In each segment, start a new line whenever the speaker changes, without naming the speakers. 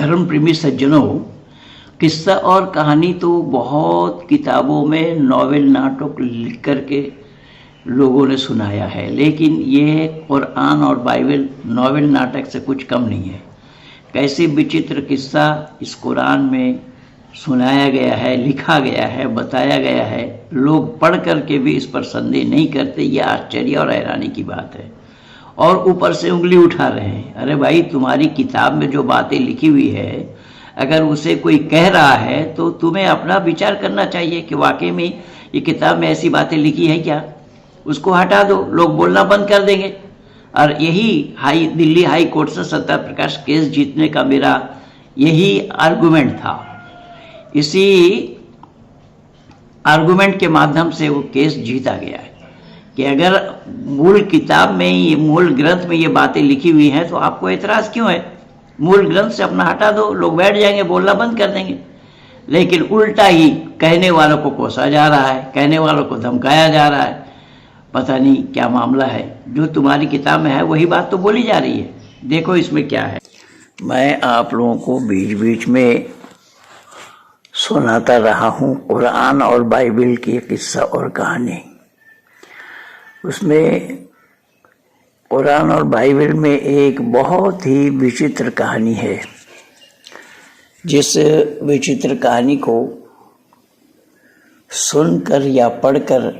धर्म प्रेमी सज्जनों, किस्सा और कहानी तो बहुत किताबों में नॉवेल नाटक लिख करके लोगों ने सुनाया है, लेकिन ये कुरान और बाइबल नॉवेल नाटक से कुछ कम नहीं है। कैसे विचित्र किस्सा इस कुरान में सुनाया गया है, लिखा गया है, बताया गया है, लोग पढ़ करके भी इस पर संदेह नहीं करते। ये आश्चर्य और हैरानी की बात है। और ऊपर से उंगली उठा रहे हैं, अरे भाई तुम्हारी किताब में जो बातें लिखी हुई है, अगर उसे कोई कह रहा है तो तुम्हें अपना विचार करना चाहिए कि वाकई में ये किताब में ऐसी बातें लिखी है क्या। उसको हटा दो, लोग बोलना बंद कर देंगे। और यही दिल्ली हाई कोर्ट से सत्याप्रकाश केस जीतने का मेरा यही आर्गुमेंट था। इसी आर्गुमेंट के माध्यम से वो केस जीता गया है कि अगर मूल किताब में, ये मूल ग्रंथ में ये बातें लिखी हुई हैं तो आपको एतराज़ क्यों है। मूल ग्रंथ से अपना हटा दो, लोग बैठ जाएंगे, बोलना बंद कर देंगे। लेकिन उल्टा ही कहने वालों को कोसा जा रहा है, कहने वालों को धमकाया जा रहा है। पता नहीं क्या मामला है। जो तुम्हारी किताब में है वही बात तो बोली जा रही है। देखो इसमें क्या है। मैं आप लोगों को बीच बीच में सुनाता रहा हूँ कुरान और बाइबल की किस्सा और कहानी। उसमें कुरान और बाइबल में एक बहुत ही विचित्र कहानी है, जिस विचित्र कहानी को सुनकर या पढ़कर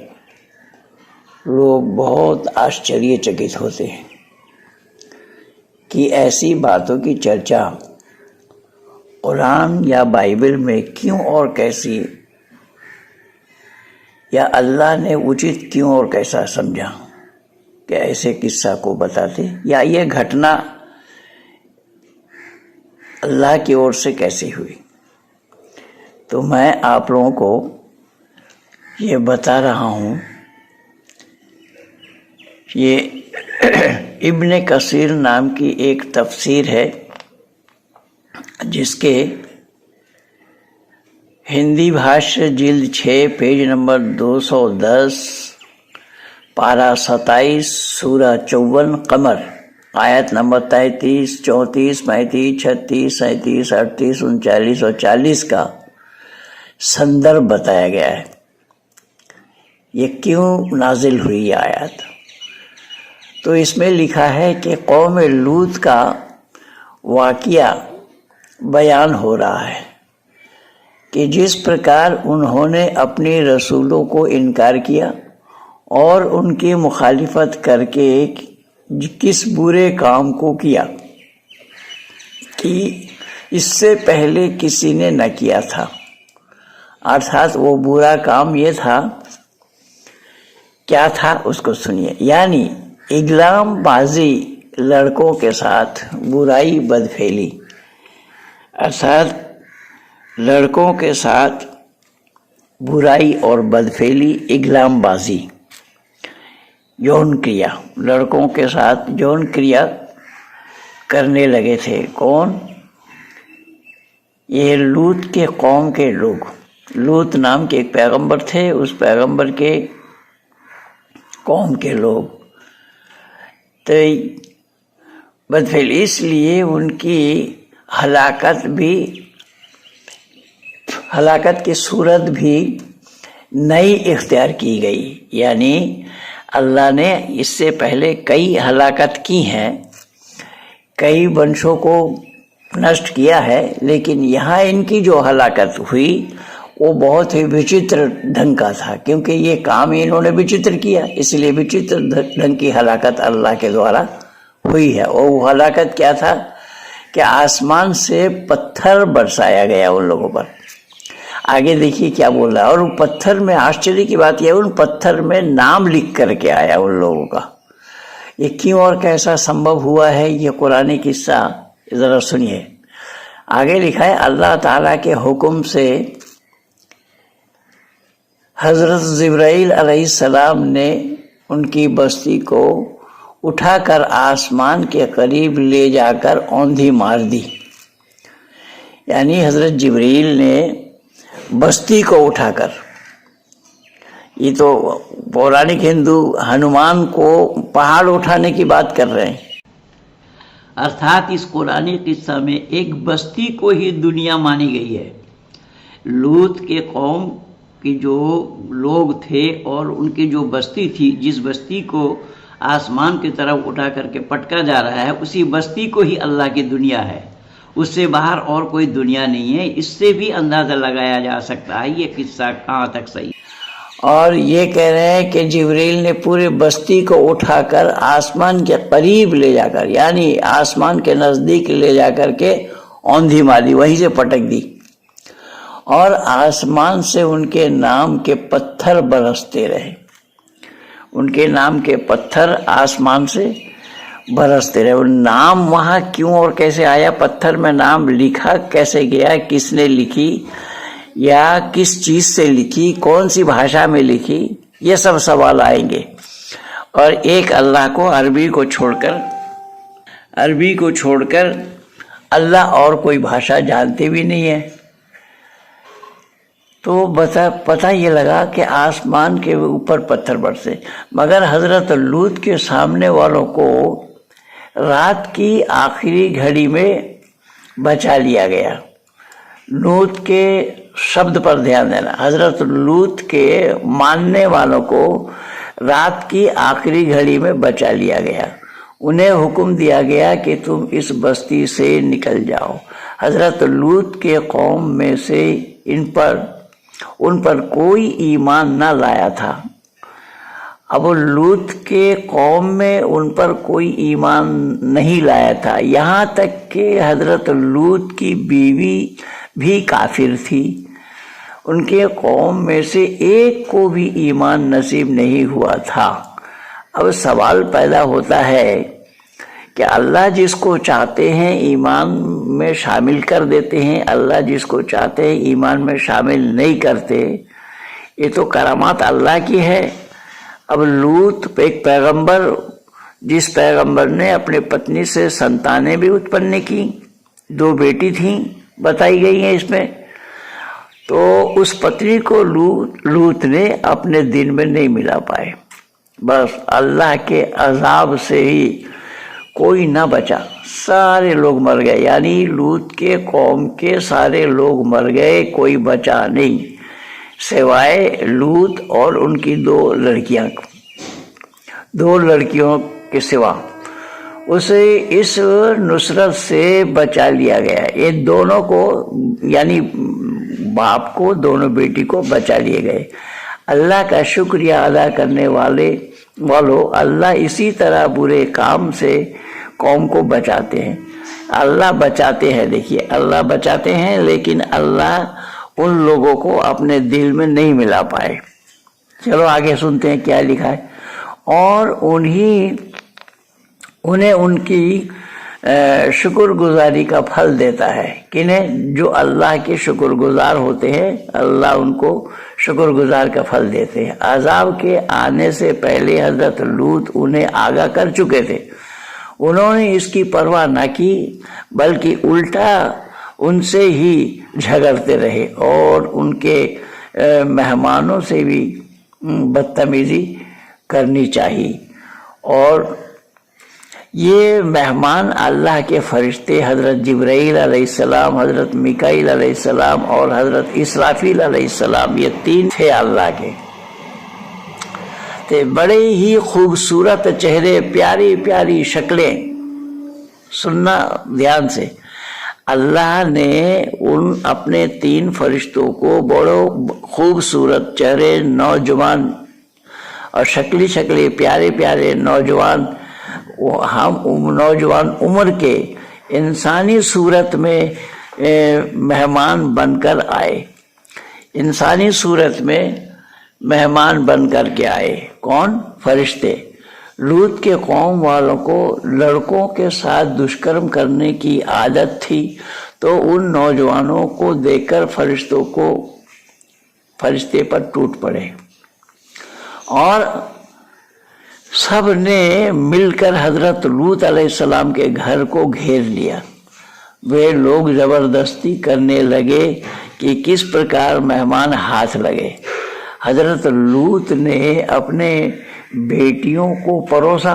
लोग बहुत आश्चर्यचकित होते हैं कि ऐसी बातों की चर्चा कुरान या बाइबल में क्यों और कैसी, या अल्लाह ने उचित क्यों और कैसा समझा कि ऐसे किस्सा को बताते, या ये घटना अल्लाह की ओर से कैसे हुई। तो मैं आप लोगों को ये बता रहा हूँ। ये इब्ने कसीर नाम की एक तफसीर है, जिसके हिंदी भाष्य जिल्द 6 पेज नंबर 210 पारा 27 सूरा 54 कमर आयत नंबर 33, 34, 35, 36, 37, 38, 39 और 40 का संदर्भ बताया गया है। ये क्यों नाजिल हुई ये आयत। तो इसमें लिखा है कि कौम लूत का वाक़या बयान हो रहा है कि जिस प्रकार उन्होंने अपने रसूलों को इनकार किया और उनकी मुखालिफत करके किस बुरे काम को किया कि इससे पहले किसी ने न किया था। अर्थात वो बुरा काम ये था, क्या था उसको सुनिए। यानी इगलाम बाजी, लड़कों के साथ बुराई बदफेली, अर्थात लड़कों के साथ बुराई और बदफेली, इगलाम बाजी, यौन क्रिया, लड़कों के साथ यौन क्रिया करने लगे थे। कौन? ये लूत के कौम के लोग। लूत नाम के एक पैगंबर थे, उस पैगंबर के कौम के लोग। तो बदफेली, इसलिए उनकी हलाकत की सूरत भी नई इख्तियार की गई। यानी अल्लाह ने इससे पहले कई हलाकत की हैं, कई वंशों को नष्ट किया है, लेकिन यहाँ इनकी जो हलाकत हुई वो बहुत ही विचित्र ढंग का था, क्योंकि ये काम इन्होंने विचित्र किया, इसलिए विचित्र ढंग की हलाकत अल्लाह के द्वारा हुई है। और वो हलाकत क्या था कि आसमान से पत्थर बरसाया गया उन लोगों पर। आगे देखिए क्या बोल रहा है। और उन पत्थर में आश्चर्य की बात यह, उन पत्थर में नाम लिख करके आया उन लोगों का। ये क्यों और कैसा संभव हुआ है, ये कुरानी किस्सा ज़रा सुनिए। आगे लिखा है, अल्लाह ताला के हुक्म से हज़रत जिब्राइल अलैहिस्सलाम ने उनकी बस्ती को उठाकर आसमान के करीब ले जाकर औंधी मार दी। यानी हज़रत जिब्राइल ने बस्ती को उठाकर, ये तो पौराणिक हिंदू हनुमान को पहाड़ उठाने की बात कर रहे हैं। अर्थात इस कुरानी किस्सा में एक बस्ती को ही दुनिया मानी गई है। लूत के कौम के जो लोग थे और उनकी जो बस्ती थी, जिस बस्ती को आसमान की तरफ उठा करके पटका जा रहा है, उसी बस्ती को ही अल्लाह की दुनिया है, उससे बाहर और कोई दुनिया नहीं है। इससे भी अंदाज़ा लगाया जा सकता है ये किस्सा कहाँ तक सही। और ये कह रहे हैं कि जिब्रील ने पूरी बस्ती को उठाकर आसमान के करीब ले जाकर, यानी आसमान के नज़दीक ले जाकर के औंधी मारी, वहीं से पटक दी, और आसमान से उनके नाम के पत्थर बरसते रहे। उनके नाम के पत्थर आसमान से बरसते रहे। वो नाम वहाँ क्यों और कैसे आया, पत्थर में नाम लिखा कैसे गया, किसने लिखी या किस चीज़ से लिखी, कौन सी भाषा में लिखी, ये सब सवाल आएंगे। और एक अल्लाह को, अरबी को छोड़कर अल्लाह और कोई भाषा जानते भी नहीं है। तो पता ये लगा कि आसमान के ऊपर पत्थर बरसे, मगर हज़रत लूत के सामने वालों को रात की आखिरी घड़ी में बचा लिया गया। लूत के शब्द पर ध्यान देना, हज़रत लूत के मानने वालों को रात की आखिरी घड़ी में बचा लिया गया। उन्हें हुक्म दिया गया कि तुम इस बस्ती से निकल जाओ। हज़रत लूत के कौम में से उन पर कोई ईमान न लाया था। अब लूत के कौम में उन पर कोई ईमान नहीं लाया था, यहाँ तक कि हज़रत लूत की बीवी भी काफिर थी। उनके कौम में से एक को भी ईमान नसीब नहीं हुआ था। अब सवाल पैदा होता है कि अल्लाह जिसको चाहते हैं ईमान में शामिल कर देते हैं, अल्लाह जिसको चाहते हैं ईमान में शामिल नहीं करते। ये तो करामात अल्लाह की है। अब लूत एक पैगंबर, जिस पैगंबर ने अपने पत्नी से संतानें भी उत्पन्न की, 2 बेटी थीं बताई गई हैं इसमें, तो उस पत्नी को लूत ने अपने दिन में नहीं मिला पाए। बस अल्लाह के अजाब से ही कोई ना बचा, सारे लोग मर गए, यानी लूत के कौम के सारे लोग मर गए, कोई बचा नहीं सिवाय लूत और उनकी 2 लड़कियों के सिवा। उसे इस नुसरत से बचा लिया गया। ये दोनों को, यानी बाप को, दोनों बेटी को बचा लिए गए। अल्लाह का शुक्रिया अदा करने वालों, अल्लाह इसी तरह बुरे काम से कौम को बचाते हैं। अल्लाह बचाते हैं, देखिए अल्लाह बचाते हैं, लेकिन अल्लाह उन लोगों को अपने दिल में नहीं मिला पाए। चलो आगे सुनते हैं क्या लिखा है। और उन्हें उनकी शुक्रगुजारी का फल देता है। किन्हें? जो अल्लाह के शुक्रगुजार होते हैं, अल्लाह उनको शुक्रगुजार का फल देते हैं। अजाब के आने से पहले हजरत लूत उन्हें आगाह कर चुके थे। उन्होंने इसकी परवाह न की, बल्कि उल्टा उनसे ही झगड़ते रहे और उनके मेहमानों से भी बदतमीजी करनी चाहिए। और ये मेहमान अल्लाह के फरिश्ते हज़रत जिब्राईल अलैहिस्सलाम, हज़रत मिकाईल अलैहिस्सलाम और हज़रत इसराफील अलैहिस्सलाम, ये 3 थे अल्लाह के। ते बड़े ही खूबसूरत चेहरे, प्यारी प्यारी शक्लें। सुनना ध्यान से, अल्लाह ने उन अपने 3 फरिश्तों को बड़ो खूबसूरत चेहरे, नौजवान और शक्ली प्यारे प्यारे नौजवान, हम नौजवान उम्र के इंसानी सूरत में मेहमान बनकर आए। इंसानी सूरत में मेहमान बनकर के आए। कौन? फरिश्ते। लूत के कौम वालों को लड़कों के साथ दुष्कर्म करने की आदत थी, तो उन नौजवानों को देखकर फरिश्ते पर टूट पड़े और सब ने मिलकर हजरत लूत अलैहिस्सलाम के घर को घेर लिया। वे लोग जबरदस्ती करने लगे कि किस प्रकार मेहमान हाथ लगे। हजरत लूत ने अपने बेटियों को परोसा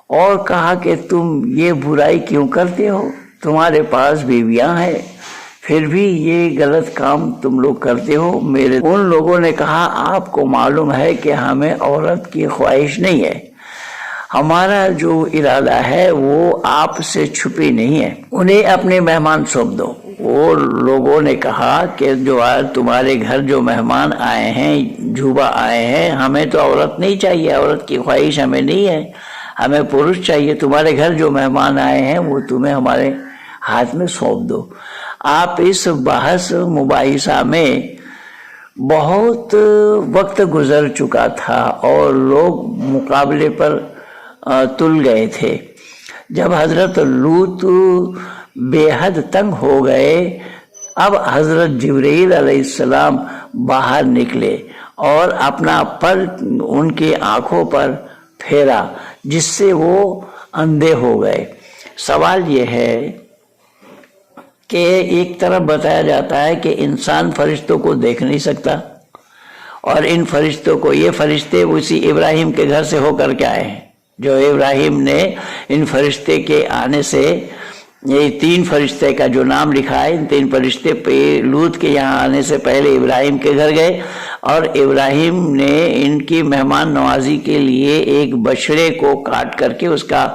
اور کہا کہ تم یہ برائی کیوں کرتے ہو؟ تمہارے پاس بیویاں ہیں، پھر بھی یہ غلط کام تم لوگ کرتے ہو۔ ان لوگوں نے کہا آپ کو معلوم ہے کہ ہمیں عورت کی خواہش نہیں ہے، ہمارا جو ارادہ ہے وہ آپ سے چھپی نہیں ہے، انہیں اپنے مہمان سونپ دو۔ وہ لوگوں نے کہا کہ جو آج تمہارے گھر جو مہمان آئے ہیں، جھوبا آئے ہیں، ہمیں تو عورت نہیں چاہیے، عورت کی خواہش ہمیں نہیں ہے، ہمیں پروش چاہیے۔ تمہارے گھر جو مہمان آئے ہیں وہ تمہیں ہمارے ہاتھ میں سونپ دو۔ آپ اس بحث مباحثہ میں بہت وقت گزر چکا تھا اور لوگ مقابلے پر تل گئے تھے۔ جب حضرت لوط بے حد تنگ ہو گئے، اب حضرت جبرائیل علیہ السلام باہر نکلے اور اپنا پر ان کی آنکھوں پر پھیرا، جس سے وہ اندھے ہو گئے۔ سوال یہ ہے کہ ایک طرف بتایا جاتا ہے کہ انسان فرشتوں کو دیکھ نہیں سکتا، اور ان فرشتوں کو، یہ فرشتے اسی ابراہیم کے گھر سے ہو کر کے آئے ہیں، جو ابراہیم نے ان فرشتے کے آنے سے، یہ 3 فرشتے کا جو نام لکھا ہے، ان 3 فرشتے پہ لوط کے یہاں آنے سے پہلے ابراہیم کے گھر گئے، اور ابراہیم نے ان کی مہمان نوازی کے لیے ایک بچڑے کو کاٹ کر کے اس کا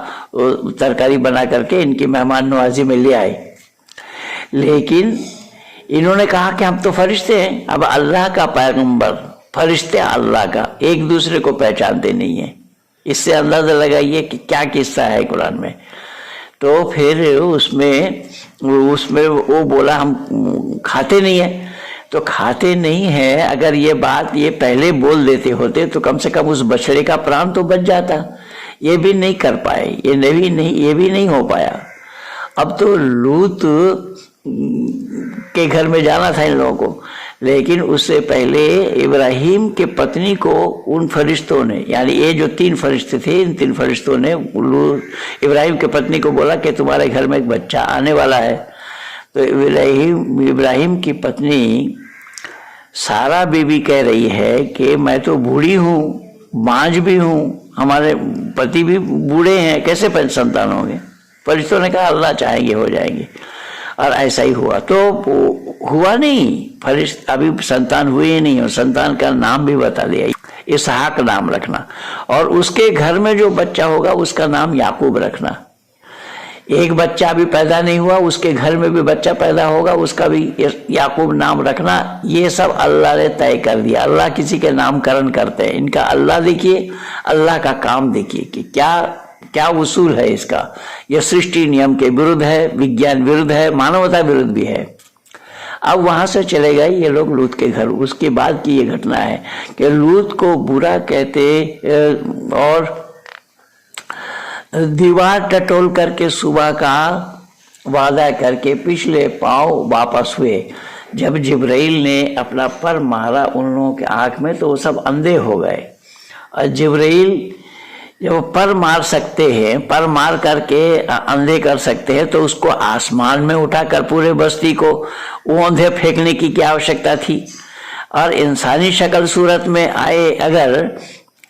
ترکاری بنا کر کے ان کی مہمان نوازی میں لے آئے۔ لیکن انہوں نے کہا کہ ہم تو فرشتے ہیں۔ اب اللہ کا پیغمبر، فرشتے اللہ کا، ایک دوسرے کو پہچانتے نہیں ہیں۔ اس سے اندازہ لگائیے کہ کیا قصہ ہے قرآن میں۔ تو پھر اس میں وہ بولا ہم کھاتے نہیں ہیں۔ تو کھاتے نہیں ہیں، اگر یہ بات یہ پہلے بول دیتے ہوتے تو کم سے کم اس بچڑے کا پران تو بچ جاتا۔ یہ بھی نہیں کر پائے، یہ بھی نہیں ہو پایا۔ اب تو لوط کے گھر میں جانا تھا ان لوگوں کو، لیکن اس سے پہلے ابراہیم کے پتنی کو ان فرشتوں نے، یعنی یہ جو 3 فرشتے تھے، ان 3 فرشتوں نے ابراہیم کے پتنی کو بولا کہ تمہارے گھر میں ایک بچہ آنے والا ہے۔ تو ابراہیم کی پتنی سارا بی بی کہہ رہی ہے کہ میں تو بوڑھی ہوں، مانج بھی ہوں، ہمارے پتی بھی بوڑھے ہیں، کیسے سنتان ہوں گے؟ فرشتوں نے کہا اللہ چاہیں گے ہو جائیں گے، اور ایسا ہی ہوا۔ تو ہوا نہیں، ابھی سنتان ہوئے ہی نہیں، اور سنتان کا نام بھی بتا دیا، اسحاق نام رکھنا، اور اس کے گھر میں جو بچہ ہوگا اس کا نام یعقوب رکھنا۔ ایک بچہ ابھی پیدا نہیں ہوا، اس کے گھر میں بھی بچہ پیدا ہوگا، اس کا بھی یعقوب نام رکھنا۔ یہ سب اللہ نے طے کر دیا۔ اللہ کسی کے نام کرن کرتے ہیں، ان کا اللہ دیکھیے، اللہ کا کام دیکھیے کہ کیا اصول ہے اس کا۔ یہ سرشٹی نیم کے ورودھ ہے، وگیان ورودھ ہے، مانوتا ورودھ بھی ہے۔ اب وہاں سے چلے گئے یہ لوگ لوط کے گھر۔ اس کے بعد کی یہ گھٹنا ہے کہ لوط کو برا کہتے اور دیوار ٹٹول کر کے صبح کا وعدہ کر کے پچھلے پاؤں واپس ہوئے۔ جب جبرائیل نے اپنا پر مارا ان لوگوں کے آنکھ میں تو وہ سب اندھے ہو گئے، اور جبرائیل جب پر مار سکتے ہیں، پر مار کر کے اندھے کر سکتے ہیں، تو اس کو آسمان میں اٹھا کر پورے بستی کو وہ اندھے پھینکنے کی کیا آوشکتا تھی؟ اور انسانی شکل صورت میں آئے اگر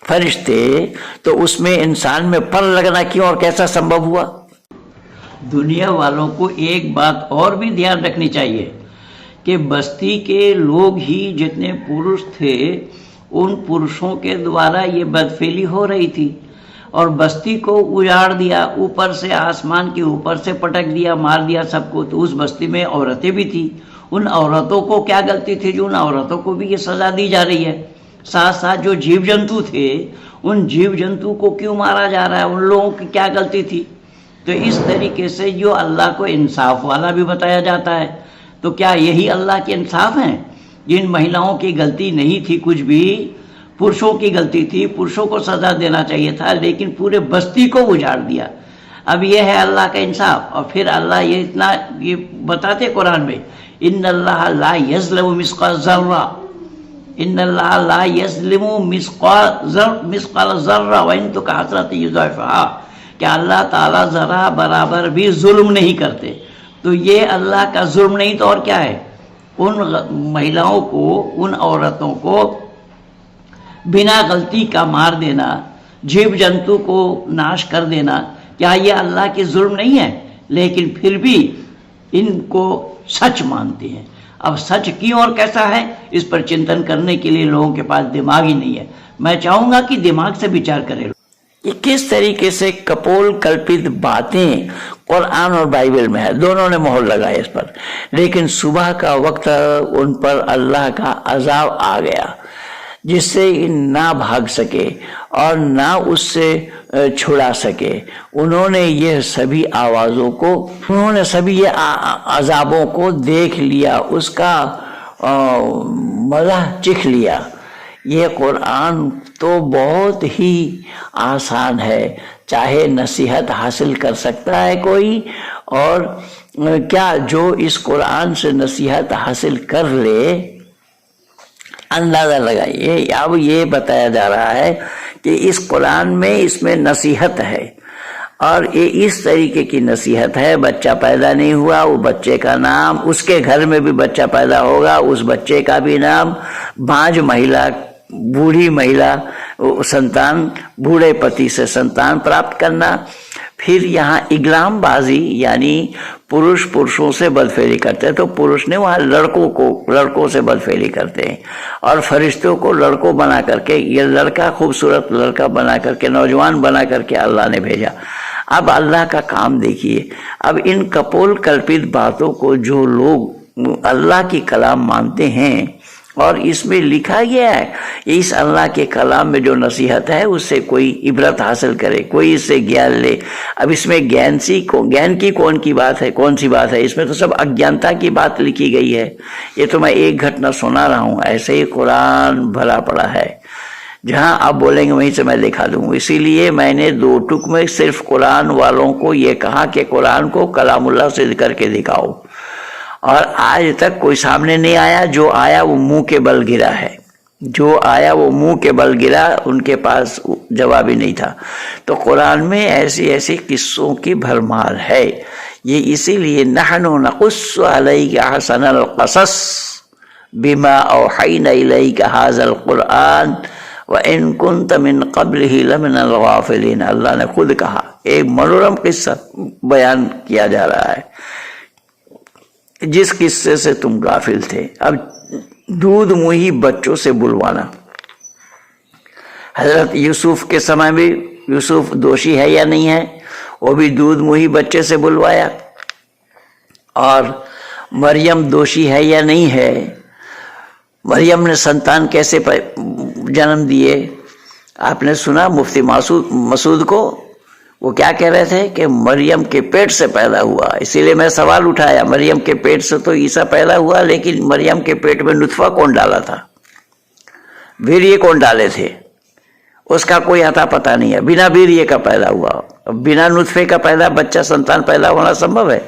فرشتے، تو اس میں انسان میں پر لگنا کیوں اور کیسا سمبھو ہوا؟ دنیا والوں کو ایک بات اور بھی دھیان رکھنی چاہیے کہ بستی کے لوگ ہی جتنے پروش تھے، ان پروشوں کے دوارا یہ بدفعلی ہو رہی تھی، اور بستی کو اجاڑ دیا، اوپر سے آسمان کے اوپر سے پٹک دیا، مار دیا سب کو۔ تو اس بستی میں عورتیں بھی تھیں، ان عورتوں کو کیا غلطی تھی جو ان عورتوں کو بھی یہ سزا دی جا رہی ہے؟ ساتھ ساتھ جو جیو جنتو تھے، ان جیو جنتو کو کیوں مارا جا رہا ہے؟ ان لوگوں کی کیا غلطی تھی؟ تو اس طریقے سے جو اللہ کو انصاف والا بھی بتایا جاتا ہے، تو کیا یہی اللہ کے انصاف ہیں؟ جن مہیلاؤں کی غلطی نہیں تھی کچھ بھی، پرشوں کی غلطی تھی، پرشوں کو سزا دینا چاہیے تھا، لیکن پورے بستی کو اجاڑ دیا۔ اب یہ ہے اللہ کا انصاف۔ اور پھر اللہ یہ بتاتے قرآن میں، ان اللہ لا یظلم مثقال ذرہ، ان اللہ لا یظلم مثقال ذرہ وان تک حسنۃ یضاعفھا، کہ اللہ تعالیٰ ذرا برابر بھی ظلم نہیں کرتے۔ تو یہ اللہ کا ظلم نہیں تو اور کیا ہے؟ ان مہیلاؤں کو، ان عورتوں کو بنا غلطی کا مار دینا، जीव जंतु को नाश कर देना, क्या ये अल्लाह की जुल्म नहीं है? लेकिन फिर भी इनको सच मानते हैं। अब सच क्यों और कैसा है, इस पर चिंतन करने के लिए लोगों के पास दिमाग ही नहीं है। मैं चाहूंगा कि दिमाग से विचार करें कि किस तरीके से कपोल कल्पित बातें कुरान और बाइबल में है। दोनों ने मोहर लगाई इस पर, लेकिन सुबह का वक्त उन पर अल्लाह का अजाब आ गया जिससे ना भाग सके और ना उससे छुड़ा सके। उन्होंने ये सभी आवाज़ों को, उन्होंने सभी ये अजाबों को देख लिया, उसका मज़ा चिख लिया। ये कुरान तो बहुत ही आसान है, चाहे नसीहत हासिल कर सकता है कोई, और क्या जो इस कुरान से नसीहत हासिल कर ले, अंदाज़ा लगाइए। अब ये बताया जा रहा है कि इस कुरान में, इसमें नसीहत है, और ये इस तरीके की नसीहत है। बच्चा पैदा नहीं हुआ, वो बच्चे का नाम, उसके घर में भी बच्चा पैदा होगा, उस बच्चे का भी नाम, बांझ महिला, बूढ़ी महिला संतान, बूढ़े पति से संतान प्राप्त करना। फिर यहाँ इगलाम बाजी, यानी पुरुष पुरुषों से बदफेली करते हैं, तो पुरुष ने वहाँ लड़कों से बदफेली करते हैं, और फरिश्तों को लड़कों बना करके, ये लड़का खूबसूरत लड़का बना करके, नौजवान बना करके अल्लाह ने भेजा। अब अल्लाह का काम देखिए। अब इन कपोल कल्पित बातों को जो लोग अल्लाह की कलाम मानते हैं, और इसमें लिखा गया है, इस अल्लाह के कलाम में जो नसीहत है उससे कोई इबरत हासिल करे, कोई इससे ज्ञान ले। अब इसमें ज्ञान की कौन सी बात है? इसमें तो सब अज्ञानता की बात लिखी गई है। ये तो मैं एक घटना सुना रहा हूँ, ऐसे ही कुरान भरा पड़ा है, जहाँ आप बोलेंगे वहीं से मैं दिखा दूँ। इसीलिए मैंने 2 टुक में सिर्फ कुरान वालों को ये कहा कि कुरान को कलामुल्लाह से करके दिखाओ, और आज तक कोई सामने नहीं आया। जो आया वो मुंह के बल गिरा है, उनके पास जवाब ही नहीं था। तो कुरान में ऐसी ऐसी किस्सों की भरमार है। ये इसीलिए नहनु नक़ुस्सु अलैका अहसनल क़सस बिमा औहैना इलैका हाज़ल कुरआन व इन कुन्त मिन क़ब्लिही लमिनल गाफ़िलीन। अल्लाह ने खुद कहा, एक मनोरम किस्सा बयान किया जा रहा है, जिस किस्से से तुम गाफिल थे। अब दूध मुही बच्चों से बुलवाना, हजरत यूसुफ के समय में यूसुफ दोषी है या नहीं है, वो भी दूध मुही बच्चे से बुलवाया। और मरियम दोषी है या नहीं है, मरियम ने संतान कैसे जन्म दिए? आपने सुना मुफ्ती मसूद को, वो क्या कह रहे थे कि मरियम के पेट से पैदा हुआ। इसीलिए मैं सवाल उठाया, मरियम के पेट से तो ईसा पैदा हुआ, लेकिन मरियम के पेट में नुतफा कौन डाला था, वीर्य कौन डाले थे, उसका कोई अता पता नहीं है। बिना वीर्य का पैदा हुआ, बिना नुतफे का बच्चा संतान पैदा होना संभव है?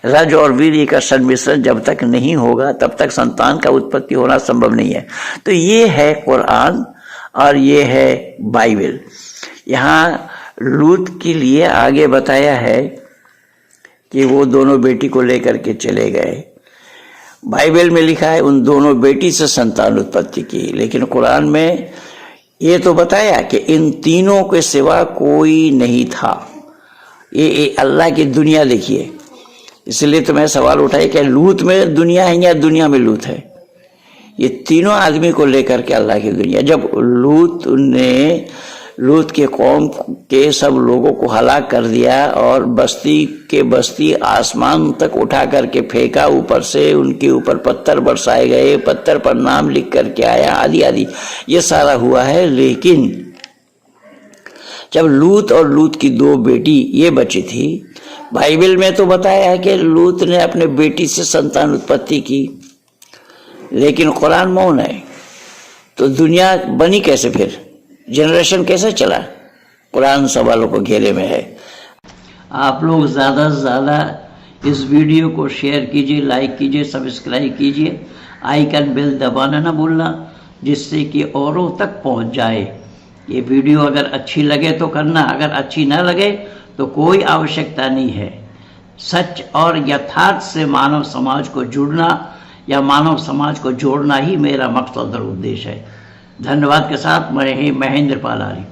रज और वीर्य का संमिश्रण जब तक नहीं होगा तब तक संतान का उत्पत्ति होना संभव नहीं है। तो ये है कुरान और ये है बाइबल। यहाँ लूत के लिए आगे बताया है कि वो दोनों बेटी को लेकर के चले गए। बाइबल में लिखा है उन दोनों बेटी से संतान उत्पत्ति की, लेकिन कुरान में ये तो बताया कि इन तीनों के सिवा कोई नहीं था। ये अल्लाह की दुनिया देखिए। इसलिए तो मैं सवाल उठाया कि लूत में दुनिया है या दुनिया में लूत है। ये तीनों आदमी को लेकर के अल्लाह की दुनिया। जब लूत के कौम के सब लोगों को हलाक कर दिया और बस्ती आसमान तक उठा करके फेंका, ऊपर से उनके ऊपर पत्थर बरसाए गए, पत्थर पर नाम लिख करके आया, आदि आदि ये सारा हुआ है। लेकिन जब लूत और लूत की 2 बेटी ये बची थी, बाइबल में तो बताया है कि लूत ने अपने बेटी से संतान उत्पत्ति की, लेकिन कुरान मौन है। तो दुनिया बनी कैसे, फिर जनरेशन कैसे चला? कुरान सवालों को घेरे में है। आप लोग ज़्यादा से ज़्यादा इस वीडियो को शेयर कीजिए, लाइक कीजिए, सब्सक्राइब कीजिए, आइकन बेल दबाना ना भूलना, जिससे कि औरों तक पहुंच जाए। ये वीडियो अगर अच्छी लगे तो करना, अगर अच्छी ना लगे तो कोई आवश्यकता नहीं है। सच और यथार्थ से मानव समाज को जुड़ना या मानव समाज को जोड़ना ही मेरा मकसद और उद्देश्य है। धन्यवाद के साथ मैं महेंद्र पालारी।